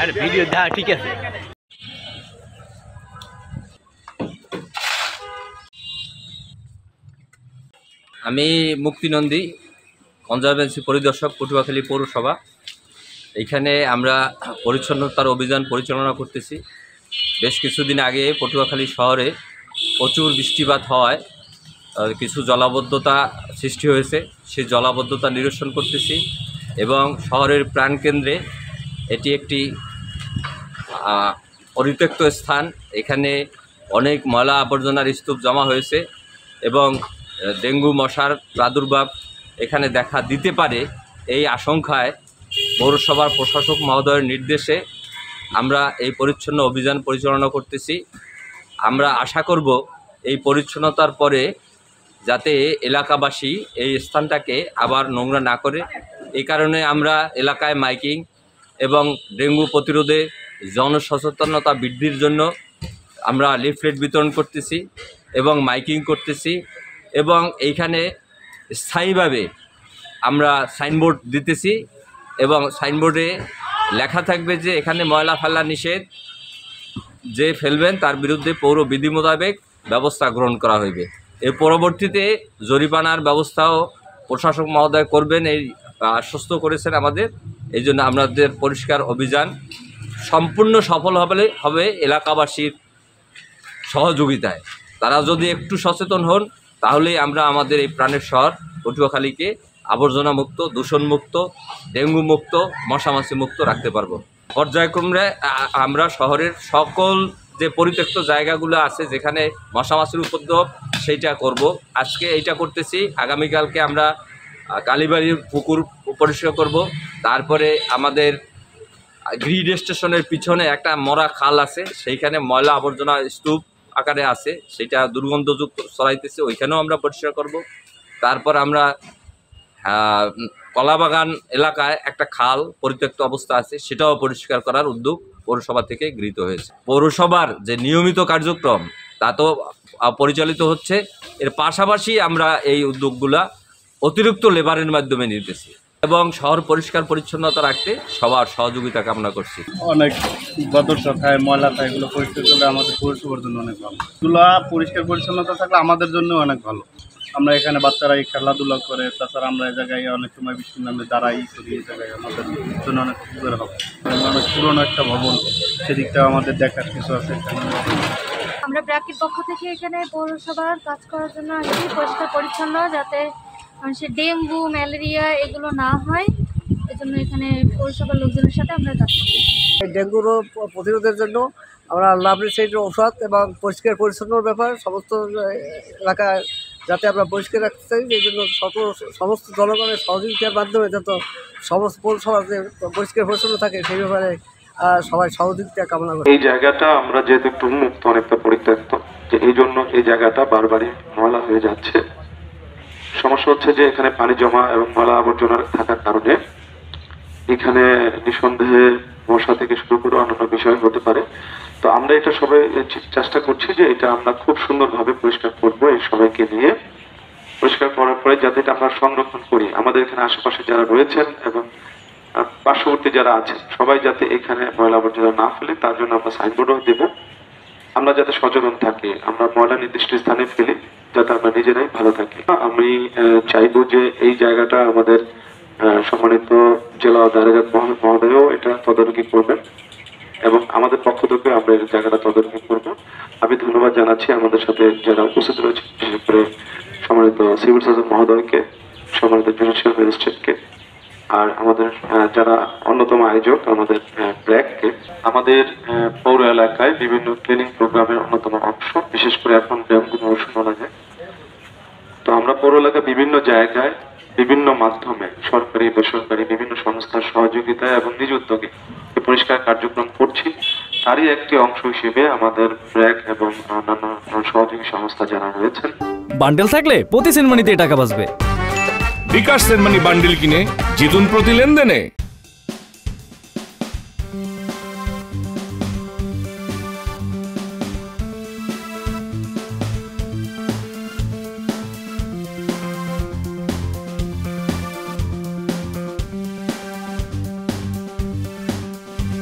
আর video দা ঠিক আছে। আমি মুক্তিনন্দী, কনজারভেন্সি পরিদর্শক, পটুয়াখালী পৌরসভা। এইখানে আমরা পরিচ্ছন্নতার অভিযান পরিচালনা করতেছি। বেশ কিছুদিন আগে পটুয়াখালী শহরে প্রচুর বৃষ্টিপাত হওয়ায় কিছু জলাবদ্ধতা সৃষ্টি হয়েছে। সেই জলাবদ্ধতা নিরসন করতেছি এবং শহরের প্রাণকেন্দ্রে এটি একটি পরিত্যক্ত স্থান। এখানে অনেক ময়লা আবর্জনার স্তূপ জমা হয়েছে এবং ডেঙ্গু মশার প্রাদুর্ভাব এখানে দেখা দিতে পারে, এই আশঙ্কায় পৌরসভার প্রশাসক মহোদয়ের নির্দেশে আমরা এই পরিচ্ছন্ন অভিযান পরিচালনা করতেছি। আমরা আশা করব এই পরিচ্ছন্নতার পরে যাতে এলাকাবাসী এই স্থানটাকে আবার নোংরা না করে। এই কারণে আমরা এলাকায় মাইকিং এবং ডেঙ্গু প্রতিরোধে জনসচেতনতা বৃদ্ধির জন্য আমরা লিফলেট বিতরণ করতেছি এবং মাইকিং করতেছি এবং এইখানে স্থায়ীভাবে আমরা সাইনবোর্ড দিতেছি এবং সাইনবোর্ডে লেখা থাকবে যে এখানে ময়লা ফেলা নিষেধ, যে ফেলবেন তার বিরুদ্ধে পৌর বিধি মোতাবেক ব্যবস্থা গ্রহণ করা হইবে। এর পরবর্তীতে জরিমানার ব্যবস্থাও প্রশাসক মহোদয় করবেন, এই আশ্বস্ত করেছেন আমাদের। এই জন্য আমাদের পরিষ্কার অভিযান সম্পূর্ণ সফল হবে এলাকাবাসীর সহযোগিতায়। তারা যদি একটু সচেতন হন তাহলেই আমরা আমাদের এই প্রাণের শহর পটুয়াখালীকে আবর্জনা মুক্ত, দূষণ মুক্ত, ডেঙ্গু মুক্ত, মশামাছি মুক্ত রাখতে পারবো। পর্যায়ক্রমে আমরা শহরের সকল যে পরিত্যক্ত জায়গাগুলো আছে যেখানে মশামাছির উপদ্রব সেইটা করব। আজকে এইটা করতেছি, আগামীকালকে আমরা কালীবাড়ির পুকুর পরিষ্কার করব। তারপরে আমাদের গ্রিড স্টেশনের পিছনে একটা মরা খাল আছে, সেইখানে ময়লা আবর্জনা স্তূপ আকারে আছে, সেটা দুর্গন্ধযুক্ত ছড়াইতেছে, ওইখানেও আমরা পরিষ্কার করব। তারপর আমরা কলাবাগান এলাকায় একটা খাল পরিত্যক্ত অবস্থা আছে, সেটাও পরিষ্কার করার উদ্যোগ পৌরসভা থেকে গৃহীত হয়েছে। পৌরসভার যে নিয়মিত কার্যক্রম তা তো পরিচালিত হচ্ছে, এর পাশাপাশি আমরা এই উদ্যোগগুলা অতিরিক্ত লেবারের মাধ্যমে নিতেছি এবং শহর পরিষ্কার পরিচ্ছন্নতা রাখতে সবার সহযোগিতা কামনা করছি। অনেক বদর্শা খায়, ময়লা খায়, এগুলো পরিষ্কার করলে আমাদের পৌরসভার জন্য অনেক ভালো। এগুলো পরিষ্কার পরিচ্ছন্নতা থাকলে আমাদের জন্য অনেক ভালো। আমরা এখানে বাচ্চারা খেলাধুলা করে, তাছাড়া আমরা এই জায়গায় অনেক সময় বৃষ্টির নামে দাঁড়াই করি, এই জায়গায় আমাদের জন্য অনেক উপকার হবে। অনেক পুরনো একটা ভবন, সেদিকটাও আমাদের দেখার কিছু আছে। আমরা ব্র্যাকের পক্ষ থেকে এখানে পৌরসভার কাজ করার জন্য আসি, পরিষ্কার পরিচ্ছন্ন, যাতে মানুষের ডেঙ্গু, ম্যালেরিয়া এগুলো না হয়, এজন্য এখানে পৌরসভার লোকজনের সাথে আমরা কাজ করছি। ডেঙ্গু রোগ প্রতিরোধের জন্য আমরা লাভলি সাইডের ঔষধ এবং পরিষ্কার পরিচ্ছন্নর ব্যাপার সমস্ত এলাকায় যাতে আমরা পরিষ্কার রাখতে চাই, এই জন্য সমস্ত জনগণের সহযোগিতার মাধ্যমে যত সমস্ত পৌরসভা যে পরিষ্কার পরিচ্ছন্ন থাকে সেই ব্যাপারে সবাই সহযোগিতা কামনা করে। এই জায়গাটা আমরা যেহেতু একটু মুক্ত, অনেকটা পরিত্যক্ত, যে এই জন্য এই জায়গাটা বারবারই ময়লা হয়ে যাচ্ছে। সমস্যা হচ্ছে যে এখানে পানি জমা এবং ময়লা আবর্জনা থাকার কারণে এখানে নিঃসন্দেহে মশা থেকে শুরু করে অন্যান্য বিষয় হতে পারে। তো আমরা এটা সবাই চেষ্টা করছি যে এটা আমরা খুব সুন্দরভাবে পরিষ্কার করবো, এই সবাইকে নিয়ে পরিষ্কার করার পরে যাতে এটা আমরা সংরক্ষণ করি। আমাদের এখানে আশেপাশে যারা রয়েছেন এবং পার্শ্ববর্তী যারা আছেন সবাই যাতে এখানে ময়লা আবর্জনা না ফেলে তার জন্য আমরা সাইনবোর্ডও দেবো। আমরা যাতে সচেতন থাকি, আমরা ময়লা নির্দিষ্ট স্থানে ফেলি যাতে আমরা নিজেরাই ভালো থাকি। আমি চাইবো যে এই জায়গাটা আমাদের সম্মানিত জেলা দায়রা মহোদয়ও এটা তদারকি করবেন এবং আমাদের পক্ষ থেকে আমরা এই জায়গাটা তদারকি করব। আমি ধন্যবাদ জানাচ্ছি আমাদের সাথে যারা উপস্থিত রয়েছে, বিশেষ করে সম্মানিত সিভিল সার্জন মহোদয়কে, সম্মানিত জুডিশিয়াল ম্যাজিস্ট্রেটকে, আর আমাদের যারা অন্যতম আয়োজক আমাদের ব্র্যাককে। আমাদের পৌর এলাকায় বিভিন্ন ক্লিনিং প্রোগ্রামের অন্যতম অংশ, বিশেষ করে এখন ডেঙ্গু মৌসুম লাগে। তো আমরা পৌর এলাকায় বিভিন্ন জায়গায় বিভিন্ন মাধ্যমে সরকারি বেসরকারি বিভিন্ন সংস্থার সহযোগিতায় এবং নিজ উদ্যোগে পরিষ্কার কার্যক্রম করছি। তারই একটি অংশ হিসেবে আমাদের ব্র্যাক এবং অন্যান্য সহযোগী সংস্থা যারা রয়েছেন। বান্ডেল থাকলে প্রতি সেনমানিতে টাকা বাঁচবে। বিকাশ সেনমানি বান্ডেল কিনে জিতুন প্রতি লেনদেনে।